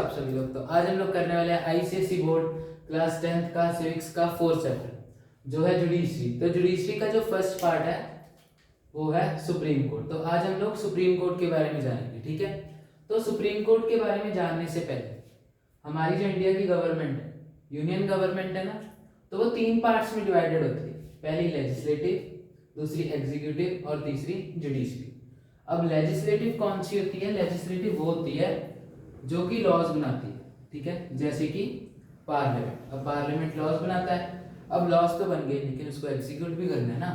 आप सभी लोग। तो आज हम लोग करने वाले हैं आईसीएसई बोर्ड क्लास 10th का सिविक्स का 4th चैप्टर जो है जुडिशरी। तो जुडिशरी का जो फर्स्ट पार्ट है वो है सुप्रीम कोर्ट। तो आज हम लोग सुप्रीम कोर्ट के बारे में जानेंगे, ठीक है। तो सुप्रीम कोर्ट के बारे में जानने से पहले हमारी जो इंडिया की गवर्नमेंट है, यूनियन गवर्नमेंट है ना, तो वो 3 पार्ट्स में डिवाइडेड होती है। पहली लेजिस्लेटिव, दूसरी एग्जीक्यूटिव और तीसरी जुडिशरी। अब लेजिस्लेटिव कौन सी होती है? लेजिस्लेटिव वो होती है जो कि लॉज बनाती है, ठीक है, जैसे कि पार्लियामेंट। अब पार्लियामेंट लॉज बनाता है, अब लॉज तो बन गए लेकिन उसको एग्जीक्यूट भी करना है ना,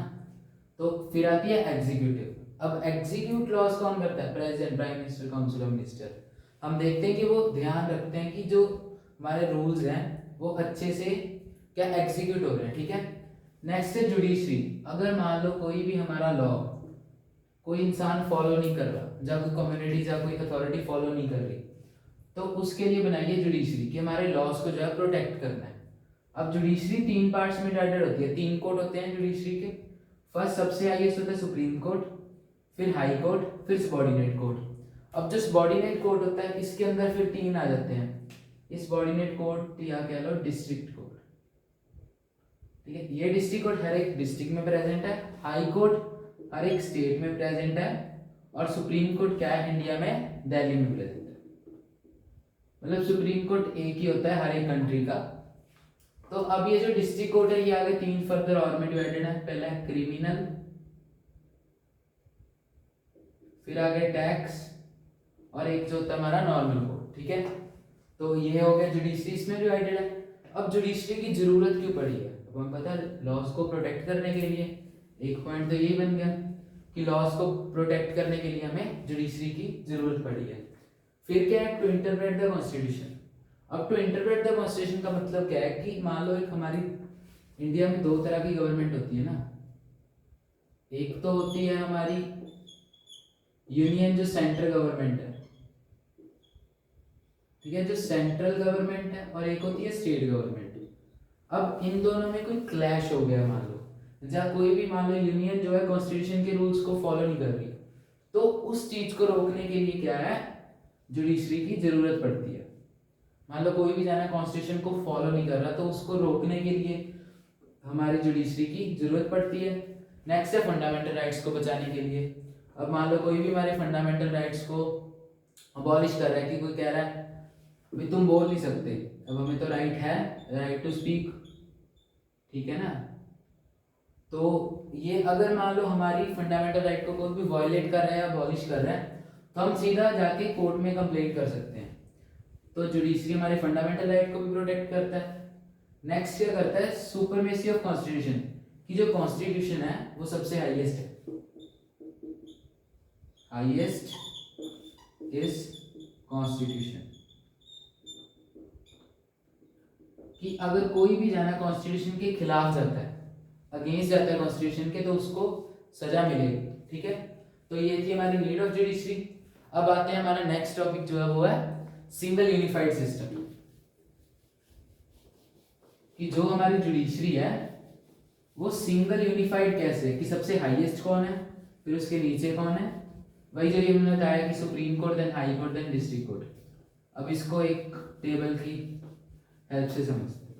तो फिर आती है एग्जीक्यूटिव। अब एग्जीक्यूट लॉज कौन करता है? President, prime minister, council of minister. हम देखते हैं कि वो ध्यान रखते हैं कि जो हमारे रूल्स हैं वो अच्छे से क्या एग्जीक्यूट हो रहे हैं, ठीक है। नेक्स्ट है जुडिशरी। अगर मान लो कोई भी हमारा लॉ कोई इंसान फॉलो नहीं कर रहा, या कोई कम्युनिटी या कोई अथॉरिटी फॉलो नहीं कर रही, तो उसके लिए बनाई है जुडिशरी कि हमारे लॉज को जो है प्रोटेक्ट करना है। अब जुडिशरी 3 पार्ट्स में डिवाइडेड होती है। 3 कोर्ट होते हैं जुडिशरी के। फर्स्ट सबसे हाईएस्ट होता है सुप्रीम कोर्ट, फिर हाई कोर्ट, फिर सबॉर्डिनेट कोर्ट। अब जो सबॉर्डिनेट कोर्ट होता है इसके अंदर फिर 3 आ जाते हैं। इस सबॉर्डिनेट कोर्ट या कह लो डिस्ट्रिक्ट कोर्ट, ठीक है। ये डिस्ट्रिक्ट कोर्ट हर एक डिस्ट्रिक्ट में प्रेजेंट है, हाई कोर्ट हर एक स्टेट में प्रेजेंट है, और सुप्रीम कोर्ट क्या है? इंडिया में दिल्ली में प्रेजेंट है। मतलब सुप्रीम कोर्ट एक ही होता है हर एक कंट्री का। तो अब ये जो डिस्ट्रिक्ट कोर्ट है ये आगे 3 फर्दर और में डिवाइडेड है। पहला है क्रिमिनल, फिर आगे टैक्स, और एक जो होता है हमारा नॉर्मल कोर्ट, ठीक है। तो ये हो गया जुडिशरी, इसमें डिवाइडेड है। अब जुडिशरी की जरूरत क्यों पड़ी है? अब हमें पता है लॉज को प्रोटेक्ट करने के लिए। एक पॉइंट तो यही बन गया कि लॉज को प्रोटेक्ट करने के लिए हमें जुडिशरी की जरूरत पड़ी है। फिर क्या है? To interpret the constitution. अब टू इंटरप्रेट द कॉन्स्टिट्यूशन का मतलब क्या है कि मान लो एक हमारी इंडिया में 2 तरह की गवर्नमेंट होती है ना। एक तो होती है हमारी यूनियन, जो सेंट्रल गवर्नमेंट है, ठीक है, जो सेंट्रल गवर्नमेंट है, और एक होती है स्टेट गवर्नमेंट। अब इन दोनों में कोई क्लैश हो गया, मान लो जहाँ कोई भी मान लो यूनियन जो है कॉन्स्टिट्यूशन के रूल्स को फॉलो नहीं कर रही, तो उस चीज को रोकने के लिए क्या है? जुडिशरी की जरूरत पड़ती है। मान लो कोई भी जाना कॉन्स्टिट्यूशन को फॉलो नहीं कर रहा, तो उसको रोकने के लिए हमारी जुडिशरी की जरूरत पड़ती है। नेक्स्ट है फंडामेंटल राइट्स को बचाने के लिए। अब मान लो कोई भी हमारे फंडामेंटल राइट्स को अबॉलिश कर रहा है, कि कोई कह रहा है भाई तुम बोल नहीं सकते, अब हमें तो राइट है, राइट टू स्पीक, ठीक है ना। तो ये अगर मान लो हमारी फंडामेंटल राइट को कोई भी वायलेट कर रहा है या अबॉलिश कर रहा है, तो हम सीधा जाके कोर्ट में कंप्लेंट कर सकते हैं। तो जुडिशरी हमारे फंडामेंटल राइट को भी प्रोटेक्ट करता है। नेक्स्ट क्या करता है? सुपरमेसी ऑफ कॉन्स्टिट्यूशन, कि जो कॉन्स्टिट्यूशन है वो सबसे हाईएस्ट है। हाईएस्ट इज कॉन्स्टिट्यूशन, कि अगर कोई भी जाना कॉन्स्टिट्यूशन के खिलाफ जाता है, अगेंस्ट जाता है कॉन्स्टिट्यूशन के, तो उसको सजा मिलेगी, ठीक है। तो ये थी हमारी नीड ऑफ जुडिशरी। अब आते हैं हमारा नेक्स्ट टॉपिक जो है वो है सिंगल यूनिफाइड सिस्टम, कि जो हमारी जुडिशरी है वो सिंगल यूनिफाइड कैसे, कि सबसे हाईएस्ट कौन है, फिर उसके नीचे कौन है। वही जो ये हमने बताया कि supreme court, then high court, then district court. अब इसको एक टेबल की हेल्प से समझते हैं।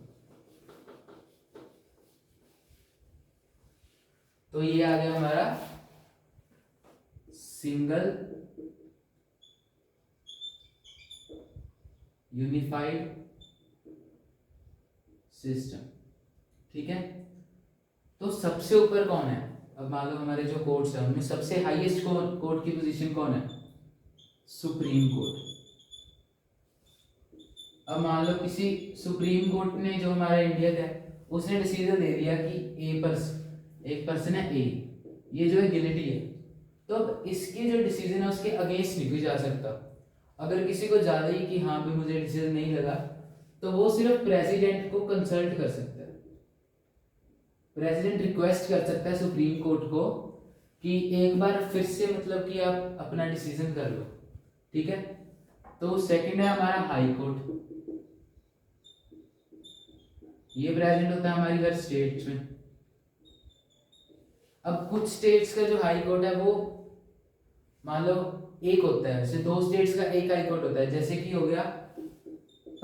तो ये आ गया हमारा सिंगल यूनिफाइड सिस्टम, ठीक है। तो सबसे ऊपर कौन है? अब मान लो हमारे जो कोर्ट्स है उनमें सबसे हाईएस्ट कोर्ट की पोजीशन कौन है? Supreme court. अब मान लो किसी सुप्रीम कोर्ट ने, जो हमारा इंडिया का है, उसने डिसीजन दे दिया कि एक पर्सन है ए, ये जो है गिलिटी है, तो अब इसके जो डिसीजन है उसके अगेंस्ट नहीं कोई जा सकता। अगर किसी को ज्यादा ही कि हाँ भी मुझे डिसीजन नहीं लगा, तो वो सिर्फ प्रेसिडेंट को कंसल्ट कर सकता है। प्रेसिडेंट रिक्वेस्ट कर सकता है सुप्रीम कोर्ट को कि एक बार फिर से मतलब कि आप अपना डिसीजन कर लो, ठीक है। तो सेकंड है हमारा हाई कोर्ट। ये प्रेजेंट होता है हमारी हर स्टेट में। अब कुछ स्टेट्स का जो हाई कोर्ट है वो मान लो एक होता है, वैसे 2 स्टेट्स का एक हाई कोर्ट होता है, जैसे कि हो गया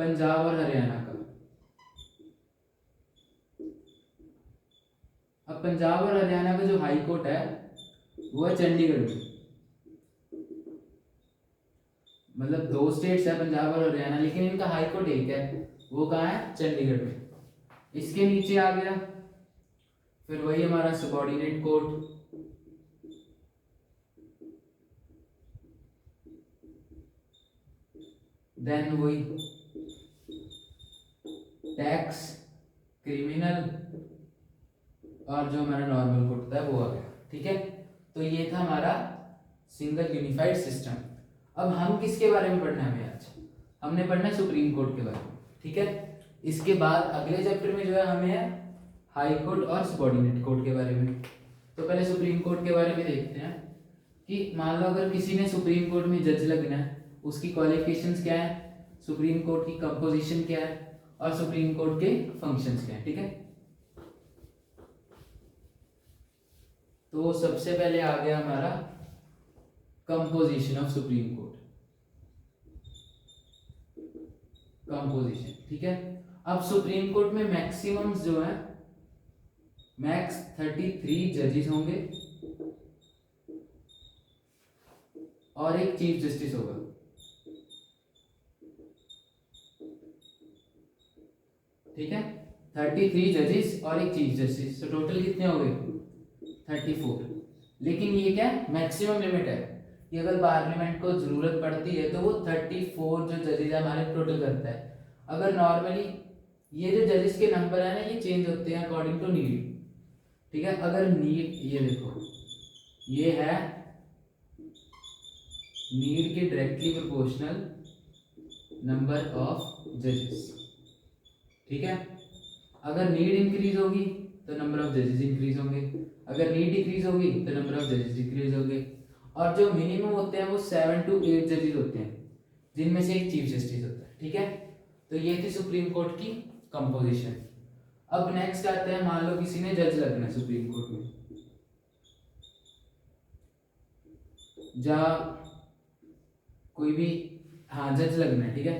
पंजाब और हरियाणा का। अब पंजाब और हरियाणा का जो हाई कोर्ट है वो है चंडीगढ़ में। मतलब दो स्टेट्स है पंजाब और हरियाणा, लेकिन इनका हाई कोर्ट एक है, वो कहाँ है? चंडीगढ़ में। इसके नीचे आ गया फिर वही हमारा सबऑर्डिनेट कोर्ट, देन वही टैक्स, क्रिमिनल और जो हमारा नॉर्मल कोर्ट था वो आ गया। ठीक है, तो ये था हमारा सिंगल यूनिफाइड सिस्टम। अब हम किसके बारे में पढ़ना है आज? हमने पढ़ना है सुप्रीम कोर्ट के बारे में। ठीक है, इसके बाद अगले चैप्टर में जो है हमें है हाई कोर्ट और सबऑर्डिनेट कोर्ट के बारे में। तो पहले सुप्रीम कोर्ट के बारे में देखते हैं कि मान लो अगर किसी ने सुप्रीम कोर्ट में जज लगना है, उसकी क्वालिफिकेशंस क्या है, सुप्रीम कोर्ट की कंपोजिशन क्या है और सुप्रीम कोर्ट के फंक्शंस क्या है। ठीक है, तो सबसे पहले आ गया हमारा composition of supreme court, composition. ठीक है, अब सुप्रीम कोर्ट में मैक्सिमम जो है मैक्स 33 जजेस होंगे और एक चीफ जस्टिस होगा। ठीक है, 33 जजेस और एक चीफ जस्टिस, तो टोटल कितने हो गए? 34। लेकिन ये क्या मैक्सिमम लिमिट है कि अगर पार्लियामेंट को जरूरत पड़ती है तो वो 34 जो जजेस हमारे टोटल करता है। अगर नॉर्मली ये जो जजेस के नंबर है ना ये चेंज होते हैं अकॉर्डिंग टू नीड। ठीक है, अगर नीड, ये देखो ये है नीड के डायरेक्टली प्रोपोर्शनल नंबर ऑफ जजेस। ठीक है, अगर नीड इंक्रीज होगी तो नंबर ऑफ जजेस इंक्रीज होंगे, अगर नीड डिक्रीज होगी तो नंबर ऑफ जजेस डिक्रीज होंगे। और जो मिनिमम होते हैं वो 7 to 8 जजेस होते हैं, जिनमें से एक चीफ जस्टिस होता है। ठीक है, तो ये थी सुप्रीम कोर्ट की कंपोजिशन। अब नेक्स्ट आते हैं, मान लो किसी ने जज लगना है सुप्रीम कोर्ट में, जहाँ कोई भी, हाँ जज लगना है। ठीक है,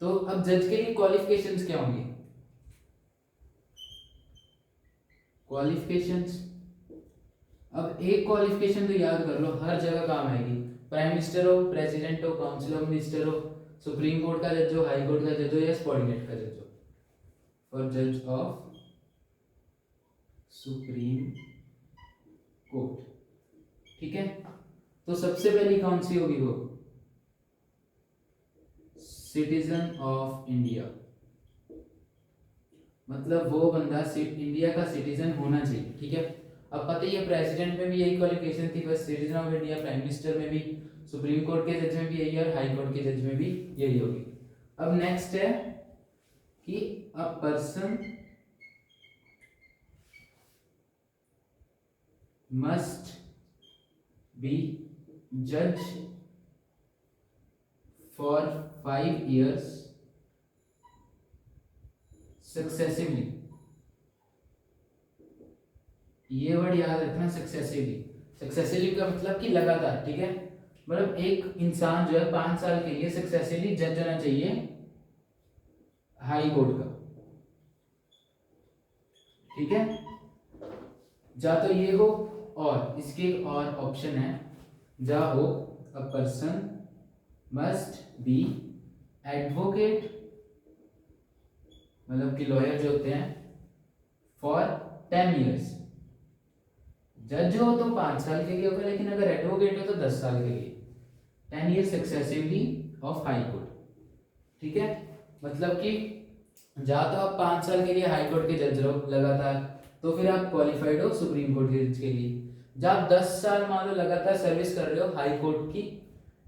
तो अब जज के लिए क्वालिफिकेशंस क्या होंगी? क्वालिफिकेशंस, अब एक क्वालिफिकेशन तो याद कर लो, हर जगह काम आएगी। प्राइम मिनिस्टर हो, प्रेसिडेंट हो, काउंसिल ऑफ मिनिस्टर हो, सुप्रीम कोर्ट का जज हो, हाई कोर्ट का जज हो या सबऑर्डिनेट का जज हो, फॉर जज ऑफ सुप्रीम कोर्ट। ठीक है, तो सबसे पहली कौन सी होगी? वो सिटीजन ऑफ इंडिया, मतलब वो बंदा इंडिया का सिटीजन होना चाहिए। ठीक है, अब पता ही है प्रेसिडेंट में भी यही क्वालिफिकेशन थी, बस citizen of India, prime minister में भी, सुप्रीम कोर्ट के जज में भी यही और हाई कोर्ट के जज में भी यही होगी। अब नेक्स्ट है कि अ पर्सन मस्ट बी जज फॉर 5 years सक्सेसिवली। ये वर्ड याद रखना, सक्सेसिवली। सक्सेसिवली का मतलब कि लगातार। ठीक है, मतलब एक इंसान जो है 5 साल के लिए सक्सेसिवली जज होना चाहिए हाई कोर्ट का। ठीक है, जा तो ये हो, और इसके एक और ऑप्शन है, जा हो a person must be advocate, मतलब कि लॉयर जो होते हैं, फॉर 10 years। जज हो तो 5 साल के लिए होगा, लेकिन अगर एडवोकेट हो तो 10 साल के लिए, 10 years successively of high court. ठीक है, मतलब कि जा तो आप 5 साल के लिए हाई कोर्ट के जज रहो लगातार, तो फिर आप क्वालिफाइड हो सुप्रीम कोर्ट के जज के लिए। जब आप 10 साल मान लो लगातार सर्विस कर रहे हो हाई कोर्ट की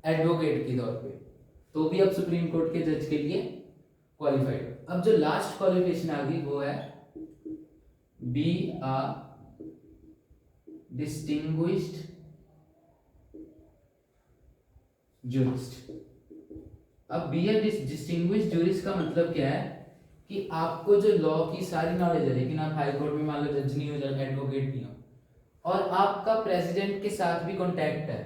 एडवोकेट के तौर पे, तो भी आप सुप्रीम कोर्ट के जज के लिए क्वालिफाइड हो। अब जो लास्ट क्वालिफिकेशन आ गई वो है बी आ डिस्टिंग्विश्ड जूरिस्ट। अब बी ए डिस्टिंग्विश्ड जूरिस्ट का मतलब क्या है कि आपको जो लॉ की सारी नॉलेज है, लेकिन आप हाई कोर्ट में मान लो जज नहीं हो, एडवोकेट नहीं हो, और आपका प्रेसिडेंट के साथ भी कॉन्टैक्ट है।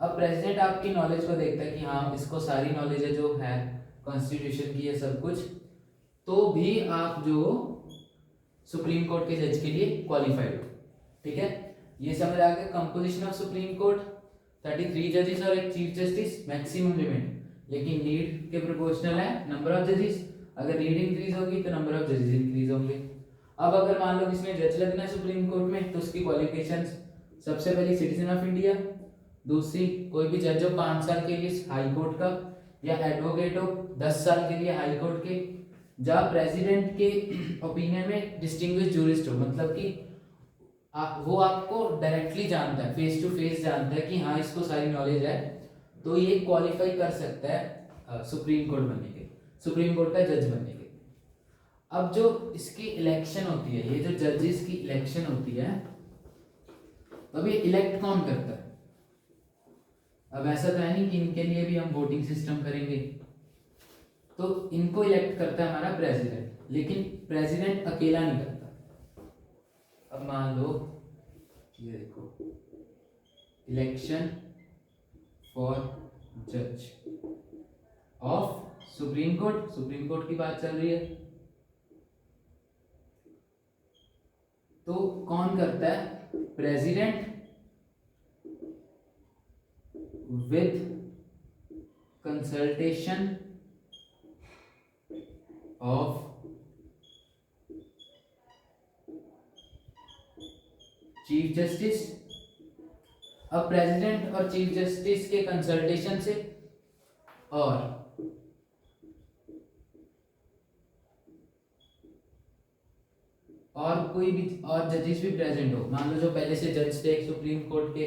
अब प्रेसिडेंट आपकी नॉलेज को देखता है कि हाँ इसको सारी नॉलेज है जो है कॉन्स्टिट्यूशन की, ये सब कुछ, तो भी आप जो सुप्रीम कोर्ट के जज के लिए क्वालिफाइड हो। ठीक है, ये समझ आ गया। कंपोजिशन ऑफ सुप्रीम कोर्ट 33 जजेस और एक चीफ जस्टिस, मैक्सिमम लिमिट, लेकिन नीड के प्रोपोर्शनल है नंबर ऑफ जजेस। अगर नीड इंक्रीज होगी तो नंबर ऑफ जजेस इंक्रीज होंगे। अब अगर मान लो किसमें जज लगना है सुप्रीम कोर्ट में, तो उसकी क्वालिफिकेशंस, सबसे पहले सिटीजन ऑफ इंडिया, दूसरी कोई भी जज हो 5 साल के लिए हाई कोर्ट का, या एडवोकेट हो 10 साल के लिए हाई कोर्ट के, जहाँ प्रेसिडेंट के ओपिनियन में डिस्टिंग्विश जूरिस्ट हो, मतलब कि वो आपको डायरेक्टली जानता है, फेस टू फेस जानता है कि हाँ इसको सारी नॉलेज है, तो ये क्वालिफाई कर सकता है सुप्रीम कोर्ट बनने के, सुप्रीम कोर्ट का जज बनने के। अब जो इसकी इलेक्शन होती है, ये जो जजेस की इलेक्शन होती है, अब ये इलेक्ट कौन करता है? अब ऐसा तो है नहीं कि इनके लिए भी हम वोटिंग सिस्टम करेंगे, तो इनको इलेक्ट करता है हमारा प्रेसिडेंट, लेकिन प्रेसिडेंट अकेला नहीं करता। अब मान लो ये देखो, इलेक्शन फॉर जज of supreme court, supreme court की बात चल रही है, तो कौन करता है? President with consultation of chief justice. अब प्रेसिडेंट और चीफ जस्टिस के कंसल्टेशन से, और कोई भी और जजेस भी प्रेजेंट हो, मान लो जो पहले से जज थे सुप्रीम कोर्ट के,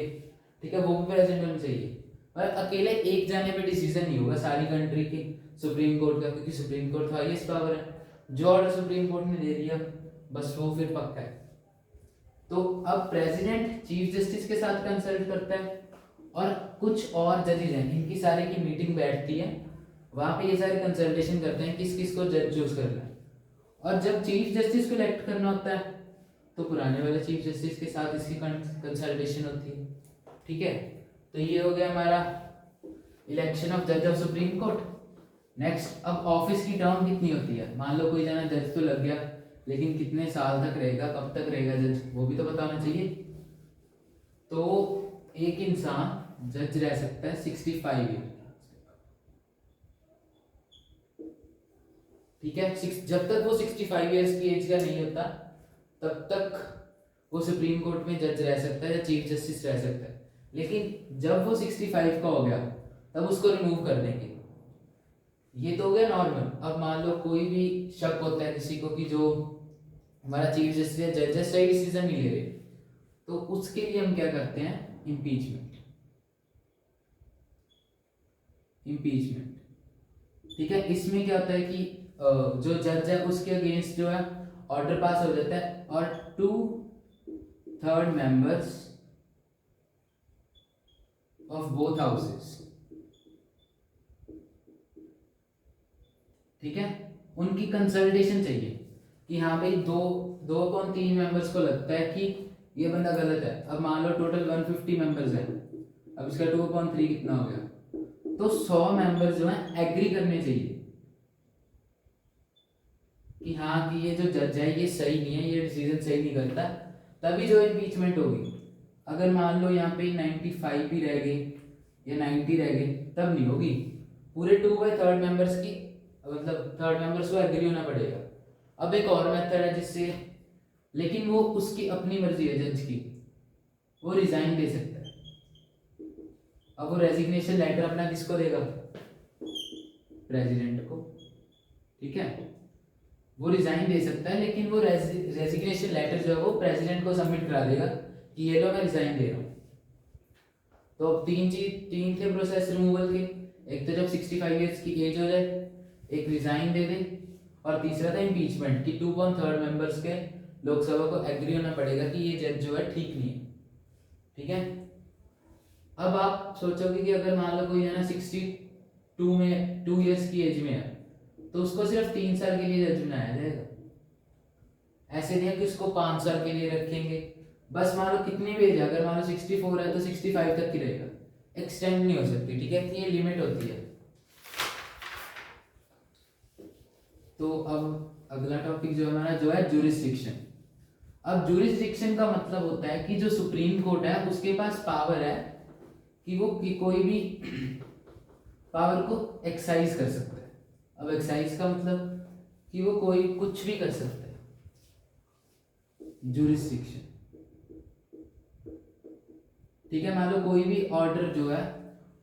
ठीक है, वो भी प्रेजेंट होने चाहिए। और अकेले एक जाने पे डिसीजन नहीं होगा सारी कंट्री की सुप्रीम कोर्ट का, क्योंकि सुप्रीम कोर्ट तो हाईएस्ट पावर है, जो ऑर्डर सुप्रीम कोर्ट ने दे दिया बस वो फिर पक्का है। तो अब प्रेसिडेंट चीफ जस्टिस के साथ कंसल्ट करता है, और कुछ और जजेस हैं, इनकी सारे की मीटिंग बैठती है, वहां पे ये सारे कंसल्टेशन करते हैं किस किस को जज चूज करना है। और जब चीफ जस्टिस को इलेक्ट करना होता है, तो पुराने वाले चीफ जस्टिस के साथ इसकी कंसल्टेशन होती है। ठीक है, तो ये हो गया हमारा इलेक्शन ऑफ जज ऑफ सुप्रीम कोर्ट। नेक्स्ट, अब ऑफिस की टर्म कितनी होती है? मान लो कोई जना जज तो लग गया, लेकिन कितने साल तक रहेगा, कब तक रहेगा जज, वो भी तो बताना चाहिए। तो एक इंसान जज रह सकता है 65 ईयर, ठीक है। जब तक वो 65 ईयर्स की एज का नहीं होता, तब तक वो सुप्रीम कोर्ट में जज रह सकता है या चीफ जस्टिस रह सकता है। लेकिन जब वो 65 का हो गया, तब उसको रिमूव कर देंगे। ये तो हो गया नॉर्मल। अब मान लो कोई भी शक होता है किसी को कि जो हमारा चीफ जस्टिस या जजेस सही डिसीजन नहीं ले रहे, तो उसके लिए हम क्या करते हैं? इम्पीचमेंट। ठीक है, इसमें क्या होता है कि जो जज है उसके अगेंस्ट जो है ऑर्डर पास हो जाता है, और 2/3 मेंबर्स ऑफ बोथ हाउसेस, ठीक है, उनकी कंसल्टेशन चाहिए कि हाँ भाई 2/3 मेंबर्स को लगता है कि ये बंदा गलत है। अब मान लो टोटल 150 मेंबर्स हैं, अब इसका 2/3 कितना हो गया? तो 100 मेंबर्स जो हैं एग्री करने चाहिए कि हाँ कि ये जो जज है ये सही नहीं है, ये डिसीजन सही नहीं करता, तभी जो इम्पीचमेंट होगी। अगर मान लो यहाँ पे 95 भी रह गए या 90 रह गए, तब नहीं होगी। पूरे 2/3 मेंबर्स की, मतलब 3rd मेंबर्स को एग्री होना पड़ेगा। अब एक और मेथड है जिससे, लेकिन वो उसकी अपनी मर्जी है जज की, वो रिजाइन दे सकता है। अब वो रेजिग्नेशन लेटर अपना किसको देगा? प्रेसिडेंट को, ठीक है, वो रिजाइन दे सकता है, लेकिन वो रेजिग्नेशन लेटर जो है वो प्रेसिडेंट को सबमिट करा देगा कि ये लो मैं रिजाइन दे रहा हूँ। तो अब तीन थे प्रोसेस रिमूवल के। एक तो जब 65 ईयर्स की एज हो जाए, एक रिजाइन दे दे, और तीसरा था इम्पीचमेंट कि 2/3 मेंबर्स के लोकसभा को एग्री होना पड़ेगा कि ये जज जो है ठीक नहीं है। ठीक है, अब आप सोचोगे कि अगर मान लो कोई है ना 62 में 2 ईयर्स की एज में है, तो उसको सिर्फ 3 साल के लिए जज बनाया जाएगा। ऐसे नहीं है कि उसको 5 साल के लिए रखेंगे। बस मान लो कितनी भी एज है, अगर मान लो 64 है तो 65 तक की रहेगा, एक्सटेंड नहीं हो सकती। ठीक है, ये लिमिट होती है। तो अब अगला टॉपिक जो हमारा जो है ज्यूरिसडिक्शन। अब ज्यूरिसडिक्शन का मतलब होता है कि जो सुप्रीम कोर्ट है उसके पास पावर है कि वो कोई भी पावर को एक्साइज कर सकता है। अब एक्साइज का मतलब कि वो कोई कुछ भी कर सकता है, ज्यूरिसडिक्शन। ठीक है, मान लो कोई भी ऑर्डर जो है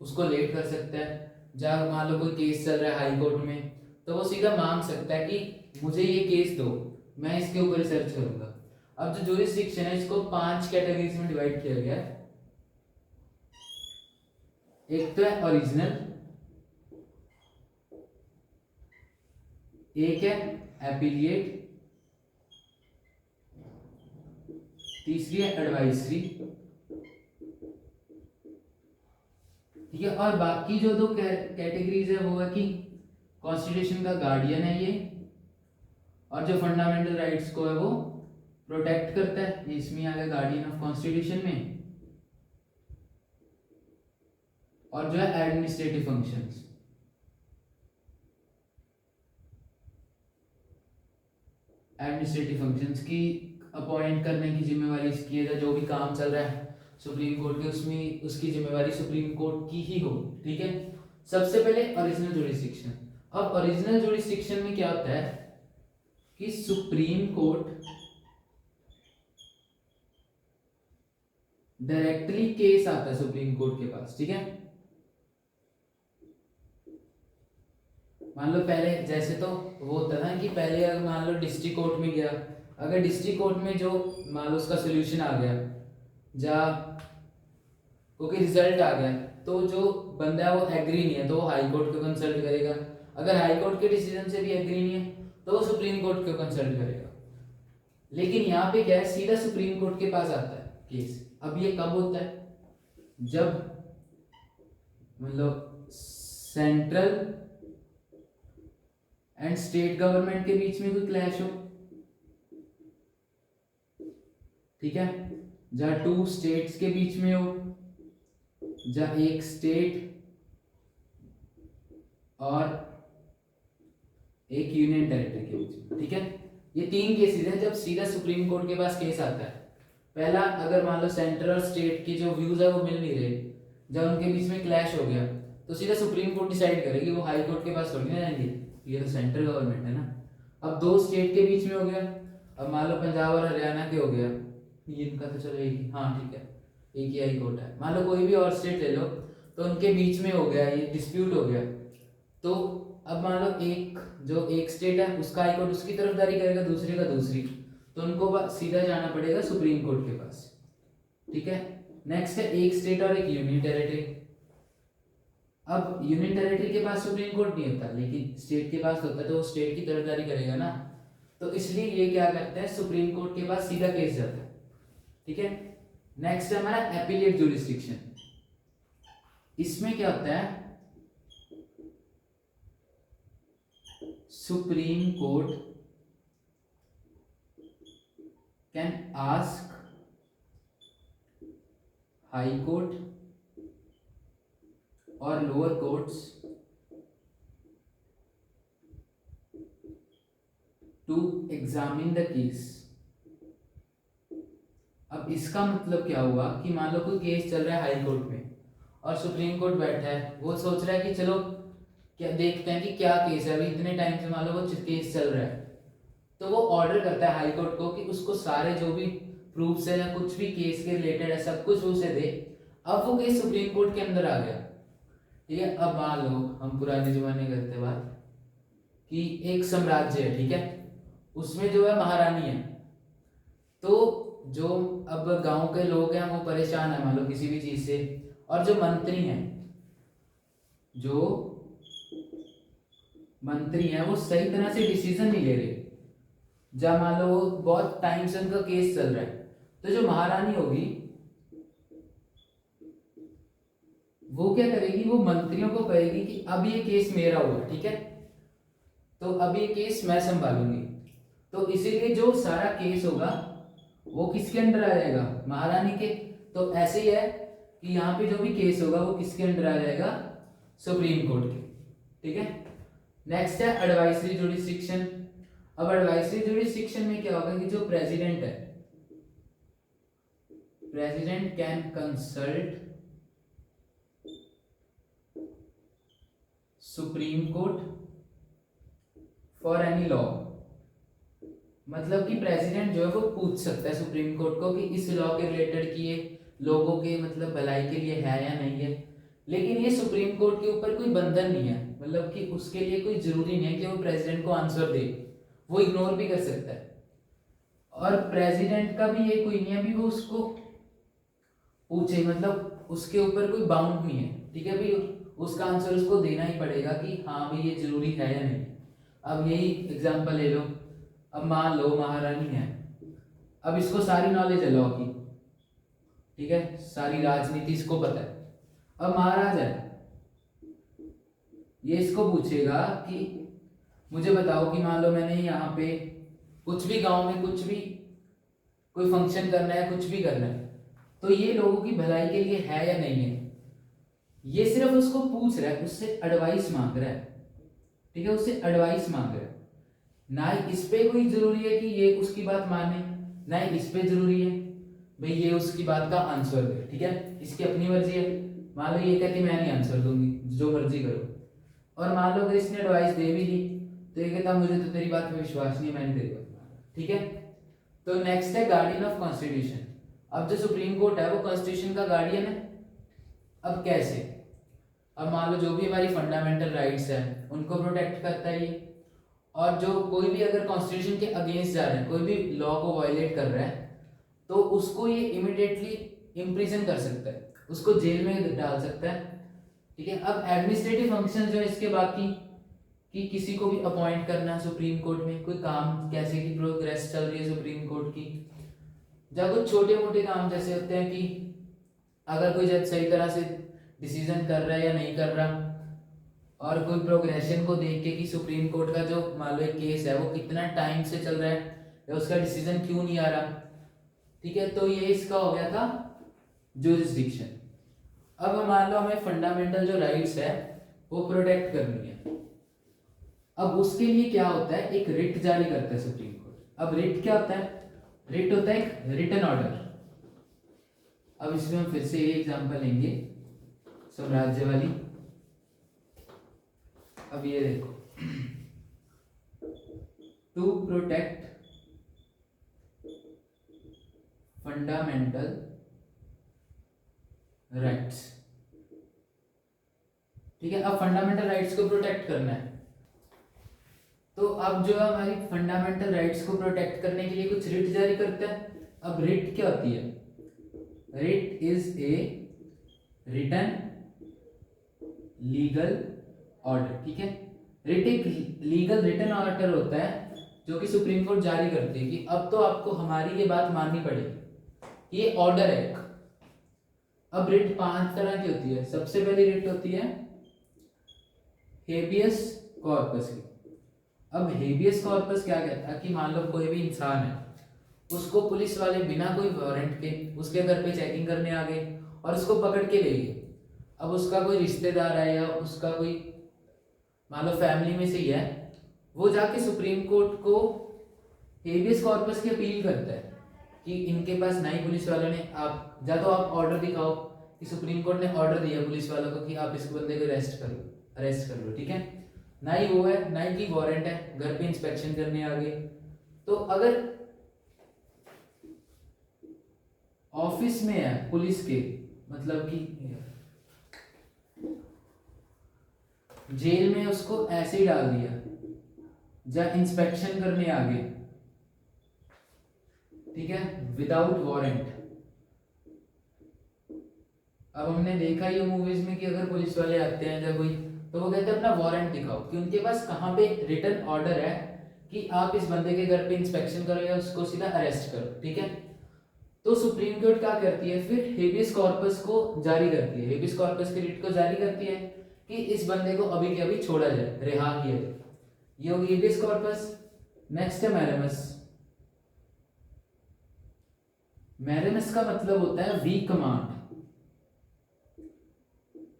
उसको लेट कर सकता है। जब मान लो कोई केस चल रहा है हाई कोर्ट में, तो वो सीधा मांग सकता है कि मुझे ये केस दो, मैं इसके ऊपर रिसर्च करूंगा। अब जो ज्यूरिसडिक्शन है इसको 5 कैटेगरीज में डिवाइड किया गया है। एक तो है ओरिजिनल, एक है एपिलिएट, तीसरी है एडवाइजरी। ठीक है, और बाकी जो दो कैटेगरीज है वो है कि कॉन्स्टिट्यूशन का गार्डियन है ये, और जो फंडामेंटल राइट्स को है वो प्रोटेक्ट करता है, ये इसमें आ गया गार्डियन ऑफ कॉन्स्टिट्यूशन में। और जो है एडमिनिस्ट्रेटिव फंक्शंस, एडमिनिस्ट्रेटिव फंक्शंस की अपॉइंट करने की जिम्मेवारी इसकी है। जो भी काम चल रहा है सुप्रीम कोर्ट के, उसमें उसकी जिम्मेवारी सुप्रीम कोर्ट की ही हो। ठीक है, सबसे पहले ओरिजिनल ज्यूरिसडिक्शन। अब ओरिजिनल ज्यूरिसडिक्शन में क्या होता है कि सुप्रीम कोर्ट डायरेक्टली केस आता है सुप्रीम कोर्ट के पास। ठीक है, मान लो पहले जैसे तो वो होता था कि पहले अगर मान लो डिस्ट्रिक्ट कोर्ट में गया, अगर डिस्ट्रिक्ट कोर्ट में जो मान लो उसका सोल्यूशन आ गया, जहाँ क्योंकि रिजल्ट आ गया, तो जो बंदा है वो एग्री नहीं है तो वो हाई कोर्ट को कंसल्ट करेगा। अगर हाई कोर्ट के डिसीजन से भी एग्री नहीं है तो वो सुप्रीम कोर्ट को कंसल्ट करेगा। लेकिन यहाँ पे क्या है, सीधा सुप्रीम कोर्ट के पास आता है केस। अब ये कब होता है, जब मतलब सेंट्रल एंड स्टेट गवर्नमेंट के बीच में कोई क्लैश हो। ठीक है, जहां 2 स्टेट्स के बीच में हो, जहां एक स्टेट और एक यूनियन टेरिटरी के बीच में। ठीक है, ये 3 केसेस हैं जब सीधा सुप्रीम कोर्ट के पास केस आता है। पहला, अगर मान लो सेंट्रल और स्टेट की जो व्यूज है वो मिल नहीं रहे, जब उनके बीच में क्लैश हो गया, तो सीधा सुप्रीम कोर्ट डिसाइड करेगी, वो हाई कोर्ट के पास थोड़ी ना जाएंगे, ये तो सेंट्रल गवर्नमेंट है ना। अब 2 स्टेट के बीच में हो गया, अब मान लो पंजाब और हरियाणा के हो गया, ये इनका तो चलो एक ही, हाँ ठीक है, एक ही हाई कोर्ट है। मान लो कोई भी और स्टेट ले लो, तो उनके बीच में हो गया, ये डिस्प्यूट हो गया, तो अब मान लो एक स्टेट है उसका हाई कोर्ट उसकी तरफदारी करेगा, दूसरे का दूसरी, तो उनको सीधा जाना पड़ेगा सुप्रीम कोर्ट के पास। ठीक है, नेक्स्ट है एक स्टेट और एक यूनियन टेरिटरी। अब यूनियन टेरिटरी के पास सुप्रीम कोर्ट नहीं होता, लेकिन स्टेट के पास होता है, तो वो स्टेट की तरफदारी करेगा ना, तो इसलिए ये क्या करता है, सुप्रीम कोर्ट के पास सीधा केस जाता है। ठीक है, नेक्स्ट है हमारा एपिलेट ज्यूरिसडिक्शन। इसमें क्या होता है, Supreme Court can ask High Court और lower courts to examine the case. अब इसका मतलब क्या हुआ कि मान लो कोई केस चल रहा है हाई कोर्ट में और सुप्रीम कोर्ट बैठा है, वो सोच रहा है कि चलो क्या देखते हैं कि क्या केस है, अभी इतने टाइम से मान लो वो केस चल रहा है, तो वो ऑर्डर करता है हाई कोर्ट को कि उसको सारे जो भी प्रूफ्स है या कुछ भी केस के रिलेटेड है सब कुछ उसे दे। अब वो केस सुप्रीम कोर्ट के अंदर आ गया। ठीक है, अब मान लो हम पुराने जमाने करते बात कि एक साम्राज्य है, ठीक है, उसमें जो है महारानी है, तो जो अब गांव के लोग हैं वो परेशान है मान लो किसी भी चीज से, और जो मंत्री हैं वो सही तरह से डिसीजन नहीं ले रहे, जब मान लो बहुत टाइम से उनका केस चल रहा है, तो जो महारानी होगी वो क्या करेगी, वो मंत्रियों को कहेगी कि अब ये केस मेरा हुआ, ठीक है, तो अब ये केस मैं संभालूंगी। तो इसीलिए जो सारा केस होगा वो किसके अंडर आ जाएगा, महारानी के। तो ऐसे ही है कि यहाँ पे जो भी केस होगा वो किसके अंडर आ जाएगा, सुप्रीम कोर्ट के। ठीक है, नेक्स्ट है एडवाइजरी जुरिस्डिक्शन। अब एडवाइजरी जुरिस्डिक्शन में क्या होगा कि जो प्रेसिडेंट है, president can consult supreme court for any law. मतलब कि प्रेसिडेंट जो है वो पूछ सकता है सुप्रीम कोर्ट को कि इस लॉ के रिलेटेड कि ये लोगों के मतलब भलाई के लिए है या नहीं है। लेकिन ये सुप्रीम कोर्ट के ऊपर कोई बंधन नहीं है, मतलब कि उसके लिए कोई जरूरी नहीं है कि वो प्रेसिडेंट को आंसर दे, वो इग्नोर भी कर सकता है। और प्रेसिडेंट का भी ये कोई नहीं है भी वो उसको पूछे, मतलब उसके ऊपर कोई बाउंड नहीं है, ठीक है भाई, उसका आंसर उसको देना ही पड़ेगा कि हाँ भाई ये जरूरी है या नहीं। अब यही एग्जांपल ले लो, अब मान लो महारानी है, अब इसको सारी नॉलेज है लॉ की, ठीक है, सारी राजनीति इसको पता है। अब महाराज है, ये इसको पूछेगा कि मुझे बताओ कि मान लो मैंने यहाँ पे कुछ भी गांव में कुछ भी कोई फंक्शन करना है, कुछ भी करना है, तो ये लोगों की भलाई के लिए है या नहीं है। ये सिर्फ उसको पूछ रहा है, उससे एडवाइस मांग रहा है, ठीक है, उससे एडवाइस मांग रहा है। ना ही इस पे कोई जरूरी है कि ये उसकी बात माने, ना ही इस पे जरूरी है भाई ये उसकी बात का आंसर दे, ठीक है, इसकी अपनी मर्जी है। मान लो ये कहती मैं नहीं आंसर दूंगी, जो मर्जी करो, और मान लो अगर इसने एडवाइस दे भी दी तो ये कहता मुझे तो तेरी बात में विश्वास नहीं है, मैं नहीं तेरी बात, ठीक है। तो नेक्स्ट है गार्डियन ऑफ कॉन्स्टिट्यूशन। अब जो सुप्रीम कोर्ट है वो कॉन्स्टिट्यूशन का गार्डियन है। अब कैसे, अब मान लो जो भी हमारी फंडामेंटल राइट्स है उनको प्रोटेक्ट करता है ये, और जो कोई भी अगर कॉन्स्टिट्यूशन के अगेंस्ट जा रहा है, कोई भी लॉ को वायलेट कर रहा है, तो उसको ये इमिडिएटली इम्प्रिजन कर सकता है, उसको जेल में डाल सकता है, ठीक है। अब एडमिनिस्ट्रेटिव फंक्शन जो है इसके बाकी कि किसी को भी अपॉइंट करना सुप्रीम कोर्ट में, कोई काम कैसे की प्रोग्रेस चल रही है सुप्रीम कोर्ट की, जब कुछ छोटे मोटे काम जैसे होते हैं कि अगर कोई जज सही तरह से डिसीजन कर रहा है या नहीं कर रहा, और कोई प्रोग्रेशन को देख के कि सुप्रीम कोर्ट का जो मान लो एक केस है वो कितना टाइम से चल रहा है या उसका डिसीजन क्यों नहीं आ रहा, ठीक है, तो ये इसका हो गया था जुरिस्डिक्शन। अब मान लो हमें फंडामेंटल जो राइट्स है वो प्रोटेक्ट करनी है। अब उसके लिए क्या होता है, एक रिट जारी करता है सुप्रीम कोर्ट। अब रिट क्या होता है, रिट होता है एक रिटन ऑर्डर। अब इसमें हम फिर से ये एग्जांपल लेंगे साम्राज्य वाली। अब ये देखो, टू प्रोटेक्ट फंडामेंटल राइट्स, ठीक है। अब फंडामेंटल राइट्स को प्रोटेक्ट करना है, तो अब जो हमारी फंडामेंटल राइट्स को प्रोटेक्ट करने के लिए कुछ रिट जारी करता है। अब रिट क्या होती है, writ is a written legal order, ठीक है। रिट एक लीगल रिटन ऑर्डर होता है जो कि सुप्रीम कोर्ट जारी करती है कि अब तो आपको हमारी ये बात माननी पड़ेगी, ये ऑर्डर है एक। अब रिट 5 तरह की होती है। सबसे पहली रिट होती है हेबियस कॉर्पस की। अब हेबियस कॉर्पस क्या कहता है कि मान लो कोई भी इंसान है, उसको पुलिस वाले बिना कोई वारंट के उसके घर पे चेकिंग करने आ गए और उसको पकड़ के ले गए। अब उसका कोई रिश्तेदार है या उसका कोई मान लो फैमिली में से ही है, वो जाके सुप्रीम कोर्ट को हेबियस कॉर्पस की अपील करता है कि इनके पास ना ही पुलिस वालों ने, आप या तो आप ऑर्डर दिखाओ कि सुप्रीम कोर्ट ने ऑर्डर दिया पुलिस वालों को कि आप इस बंदे को अरेस्ट कर लो, ठीक है, ना ही वो है, ना ही की वारंट है, घर पे इंस्पेक्शन करने आ गए। तो अगर ऑफिस में है पुलिस के, मतलब कि जेल में उसको ऐसे ही डाल दिया, जब इंस्पेक्शन करने आ गए, ठीक है, विदाउट वारंट। अब हमने देखा ये मूवीज में कि अगर पुलिस वाले आते हैं जब कोई, तो वो कहते हैं अपना वारंट दिखाओ कि उनके पास कहाँ पे रिटन ऑर्डर है कि आप इस बंदे के घर पे इंस्पेक्शन करो या उसको सीधा अरेस्ट करो, ठीक है। तो सुप्रीम कोर्ट क्या करती है, फिर हेबियस कॉर्पस को जारी करती है, हेबियस कॉर्पस की रिट को जारी करती है कि इस बंदे को अभी के अभी छोड़ा जाए, रिहा किया जाए। ये होगी हेबियस कॉर्पस। नेक्स्ट है मैरेमस। मैरेमस का मतलब होता है वी कमांड,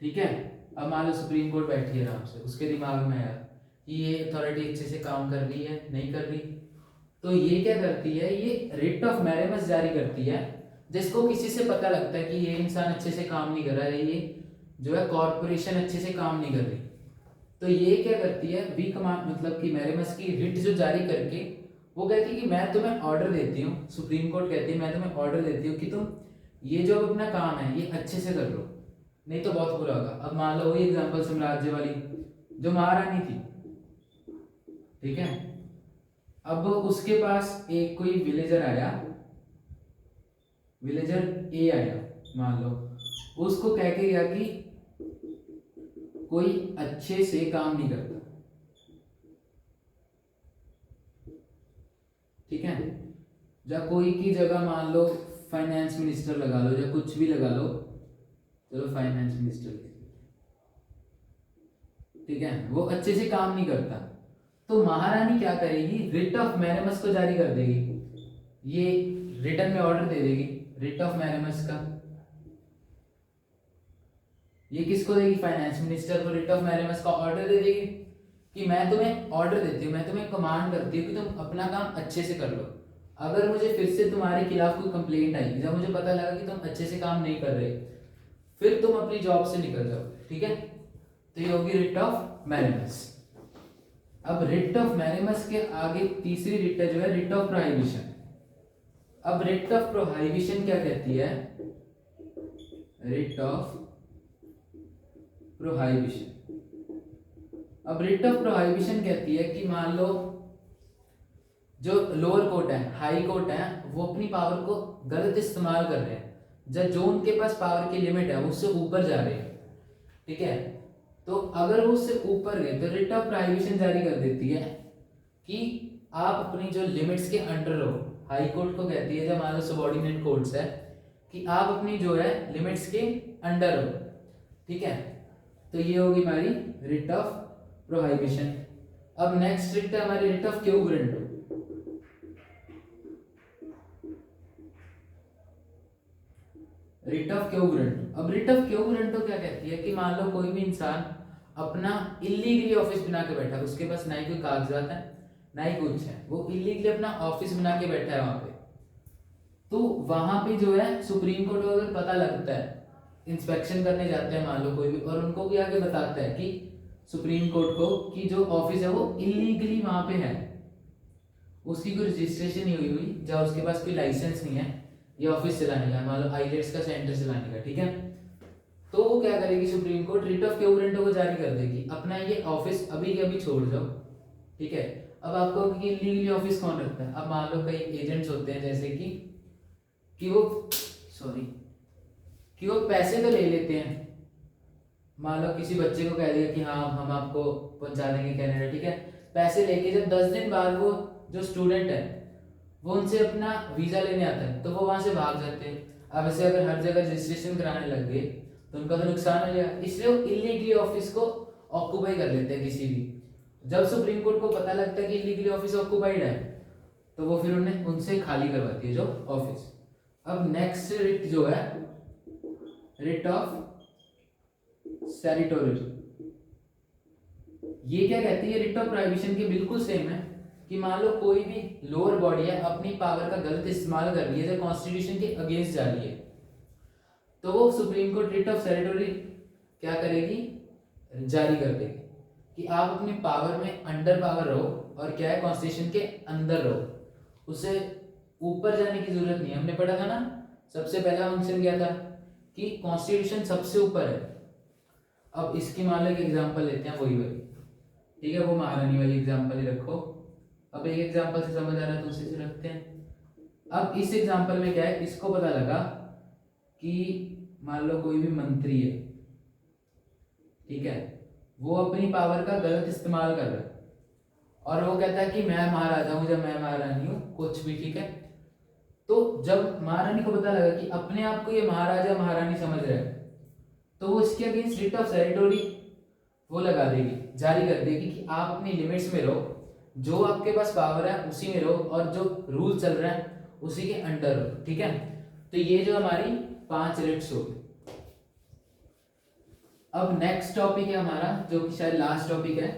ठीक है। अब मान लो सुप्रीम कोर्ट बैठी है आराम से, उसके दिमाग में आया कि ये अथॉरिटी अच्छे से काम कर रही है नहीं कर रही। तो ये क्या करती है, ये रिट ऑफ मैरेमस जारी करती है, जिसको किसी से पता लगता है कि ये इंसान अच्छे से काम नहीं कर रहा है, ये जो है कॉर्पोरेशन अच्छे से काम नहीं कर रही। तो ये क्या करती है, वी कमांड मतलब कि मैरेमस की रिट जो जारी करके वो कहती है कि मैं तुम्हें ऑर्डर देती हूँ, सुप्रीम कोर्ट कहती है मैं तुम्हें ऑर्डर देती हूँ कि तुम ये जो अपना काम है ये अच्छे से कर लो, नहीं तो बहुत बुरा होगा। अब मान लो वही एग्जांपल साम्राज्य वाली, जो महारानी थी, ठीक है, अब उसके पास एक कोई विलेजर आया, विलेजर ए आया मान लो, उसको कह के गया कि कोई अच्छे से काम नहीं करता, ठीक है, या कोई की जगह मान लो फाइनेंस मिनिस्टर लगा लो या कुछ भी लगा लो, चलो फाइनेंस मिनिस्टर, ठीक है, वो अच्छे से काम नहीं करता, तो महारानी क्या करेगी, रिट ऑफ मैरेमस को जारी कर देगी, ये रिटर्न में ऑर्डर दे देगी रिट ऑफ मैरेमस का। ये किसको देगी, फाइनेंस मिनिस्टर को रिट ऑफ मैरेमस का ऑर्डर दे देगी कि मैं तुम्हें ऑर्डर देती हूँ, मैं तुम्हें कमांड करती हूँ कि तुम अपना काम अच्छे से कर लो। अगर मुझे फिर से तुम्हारे खिलाफ कोई कंप्लेंट आई, जब मुझे पता लगा कि तुम अच्छे से काम नहीं कर रहे, फिर तुम अपनी जॉब से निकल जाओ, ठीक है। तो ये होगी रिट ऑफ मैरेमस। अब रिट ऑफ मैरेमस के आगे तीसरी रिट है जो है रिट ऑफ प्रोहिबिशन। अब रिट ऑफ प्रोहिबिशन क्या कहती है, रिट ऑफ प्रोहिबिशन, अब रिट ऑफ प्रोहिबिशन कहती है कि मान लो जो लोअर कोर्ट है, हाई कोर्ट है, वो अपनी पावर को गलत इस्तेमाल कर रहे हैं, जो उनके पास पावर की लिमिट है उससे ऊपर जा रहे हैं, ठीक है। तो अगर वो उससे ऊपर गए तो रिट ऑफ प्रोहिबिशन जारी कर देती है कि आप अपनी जो लिमिट्स के अंडर रहो। हाई कोर्ट को कहती है, जब मान लो सबऑर्डिनेट कोर्ट्स है, कि आप अपनी जो है लिमिट्स के अंडर रहो, ठीक है। तो ये होगी हमारी रिट ऑफ प्रोहिबिशन। अब नेक्स्ट रिट है हमारी writ of quo warranto. Writ of quo warranto, अब रिट ऑफ क्यू ग्रांटो क्या कहती है कि मान लो कोई भी इंसान अपना इलीगली ऑफिस बना के बैठा है, उसके पास ना ही कोई कागजात है ना ही कुछ है, वो इलीगली अपना ऑफिस बना के बैठा है वहां पे, तो वहां पे जो है सुप्रीम कोर्ट को अगर पता लगता है, इंस्पेक्शन करने जाते हैं मान लो कोई भी, और उनको भी आगे बताता है कि सुप्रीम कोर्ट को कि जो ऑफिस है वो इलीगली वहां पे है, उसकी कोई रजिस्ट्रेशन नहीं हुई या उसके पास कोई लाइसेंस नहीं है ये ऑफिस चलाने का, मान लो आईलेट्स का सेंटर चलाने का, ठीक है। तो वो क्या करेगी, Supreme Court writ of quo warranto को जारी कर देगी, अपना ये ऑफिस अभी के अभी छोड़ जाओ, ठीक है। अब आपको कि लीगली ऑफिस कौन रखता है, अब मान लो कई एजेंट्स होते हैं जैसे कि वो सॉरी कि वो पैसे तो ले लेते हैं, मान लो किसी बच्चे को कह दिया कि हाँ हम आपको पहुंचा देंगे कनाडा, ठीक है, पैसे लेके जब 10 दिन बाद वो जो स्टूडेंट है वो उनसे अपना वीजा लेने आता है तो वो वहां से भाग जाते हैं। अब ऐसे अगर हर जगह रजिस्ट्रेशन कराने लग गए तो उनका तो नुकसान हो जाएगा, इसलिए वो इलीगली ऑफिस को ऑक्यूपाई कर लेते हैं किसी भी। जब सुप्रीम कोर्ट को पता लगता है कि इलीगली ऑफिस ऑक्यूपाइड है तो वो फिर उन्हें उनसे खाली करवाती है जो ऑफिस। अब नेक्स्ट रिट जो है रिट ऑफ सेरिटोरियल, ये क्या कहती है, रिट ऑफ प्रोहिबिशन के बिल्कुल सेम है कि मान लो कोई भी लोअर बॉडी है अपनी पावर का गलत इस्तेमाल कर रही है जो कॉन्स्टिट्यूशन के अगेंस्ट जा रही है, तो वो सुप्रीम कोर्ट रिट ऑफ सेरिटोरियल क्या करेगी, जारी कर देगी कि आप अपनी पावर में अंडर पावर रहो और क्या है कॉन्स्टिट्यूशन के अंदर रहो, उसे ऊपर जाने की जरूरत नहीं है। हमने पढ़ा था ना सबसे पहला फंक्शन क्या था कि कॉन्स्टिट्यूशन सबसे ऊपर है। अब इसकी मान लो एक एग्जांपल लेते हैं वही वही, ठीक है, वो महारानी वाली एग्जांपल ही रखो। अब एक एग्जांपल से समझ आ रहा है तो उसी से रखते हैं। अब इस एग्जांपल में क्या है, इसको पता लगा कि मान लो कोई भी मंत्री है, ठीक है, वो अपनी पावर का गलत इस्तेमाल कर रहा है और वो कहता है कि मैं महाराजा हूं या मैं महारानी हूं कुछ भी, ठीक है। तो जब महारानी को पता लगा कि अपने आप को ये महाराजा महारानी समझ रहा है तो वो इसके अगेंस्ट रिट ऑफ सेरिटोरी वो लगा देगी, जारी कर देगी कि आप अपनी लिमिट्स में रहो, जो आपके पास पावर है उसी में रहो और जो रूल चल रहा है उसी के अंडर रहो, ठीक है। तो ये जो हमारी 5 रिट्स हो गई। अब नेक्स्ट टॉपिक है हमारा जो कि शायद लास्ट टॉपिक है,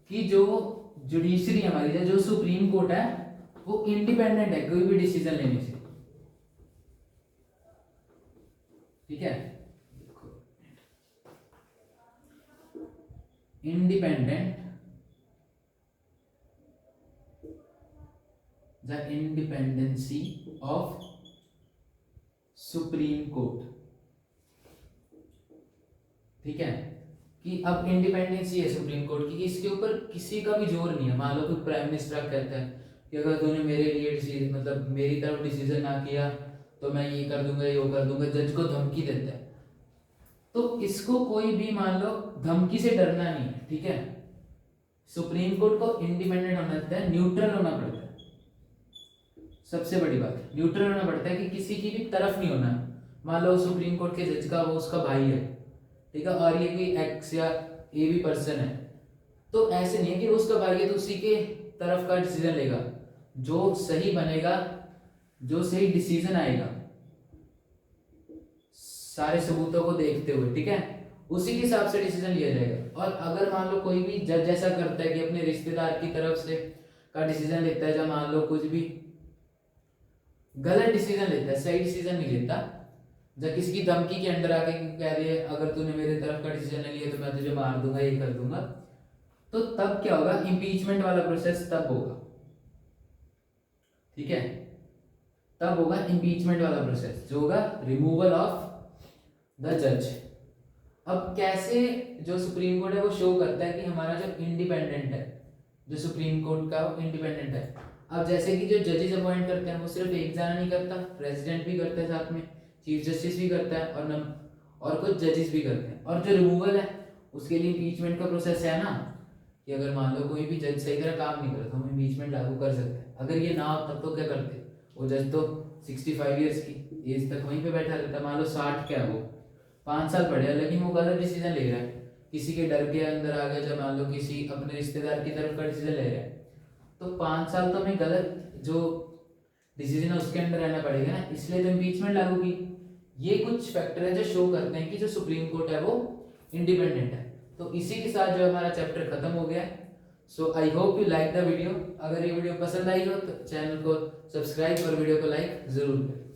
कि जो जुडिशरी हमारी है, जो सुप्रीम कोर्ट है, वो इंडिपेंडेंट है कोई भी डिसीजन लेने से। ठीक है, independent, the independency of supreme court. ठीक है, कि अब इंडिपेंडेंसी है सुप्रीम कोर्ट की, इसके ऊपर किसी का भी जोर नहीं है। मान लो कोई प्राइम मिनिस्टर कहता है कि अगर तूने मेरे लिए डिसीजन, मतलब मेरी तरफ डिसीजन ना किया तो मैं ये कर दूंगा, ये कर दूंगा, जज को धमकी देता है, तो इसको कोई भी मान लो धमकी से डरना नहीं है। ठीक है, सुप्रीम कोर्ट को इंडिपेंडेंट होना पड़ता है, न्यूट्रल होना पड़ता है। सबसे बड़ी बात, न्यूट्रल होना पड़ता है कि किसी की भी तरफ नहीं होना। मान लो सुप्रीम कोर्ट के जज का वो उसका भाई है, ठीक है, और ये कोई एक्स या ए भी पर्सन है, तो ऐसे नहीं है कि उसका भाई है तो उसी के तरफ का डिसीजन लेगा। जो सही बनेगा, जो सही डिसीजन आएगा सारे सबूतों को देखते हुए, ठीक है, उसी के हिसाब से डिसीजन लिया जाएगा। और अगर मान लो कोई भी जज ऐसा करता है कि अपने रिश्तेदार की तरफ से का डिसीजन लेता है, जब मान लो कुछ भी गलत डिसीजन लेता है, सही डिसीजन नहीं लेता, जब किसी की धमकी के अंडर आके कह रही है अगर तूने मेरे तरफ का डिसीजन नहीं लिया तो मैं तुझे मार दूंगा, ये कर दूंगा, तो तब क्या होगा, इम्पीचमेंट वाला प्रोसेस तब होगा। ठीक है, तब होगा इम्पीचमेंट वाला प्रोसेस, जो होगा रिमूवल ऑफ द जज। अब कैसे जो सुप्रीम कोर्ट है वो शो करता है कि हमारा जो इंडिपेंडेंट है, जो सुप्रीम कोर्ट का वो इंडिपेंडेंट है। अब जैसे कि जो जजेस अपॉइंट करते हैं वो सिर्फ एक जना नहीं करता, प्रेसिडेंट भी करता है, साथ में चीफ जस्टिस भी करता है, और कुछ जजेस भी करते हैं। और जो रिमूवल है उसके लिए इम्पीचमेंट का प्रोसेस है ना, कि अगर मान लो कोई भी जज सही तरह काम नहीं करे तो हम इम्पीचमेंट लागू कर सकते हैं। अगर ये ना हो तब तो क्या करते, वो जज तो 65 ईयर्स की एज तक वहीं पे बैठा रहता है। मान लो 60 क्या, वो 5 साल पढ़े है लेकिन वो गलत डिसीजन ले रहा है, किसी के डर के अंदर आ गया, जब मान लो किसी अपने रिश्तेदार की तरफ का डिसीजन ले रहा है, तो 5 साल तो हमें गलत जो डिसीजन है उसके अंदर रहना पड़ेगा ना, इसलिए तो इम्पीचमेंट लागू की। ये कुछ फैक्टर है जो शो करते हैं कि जो सुप्रीम कोर्ट है वो इंडिपेंडेंट है। तो इसी के साथ जो हमारा चैप्टर खत्म हो गया है। So I hope you like the video. अगर ये वीडियो पसंद आई हो तो चैनल को सब्सक्राइब और वीडियो को लाइक जरूर करें।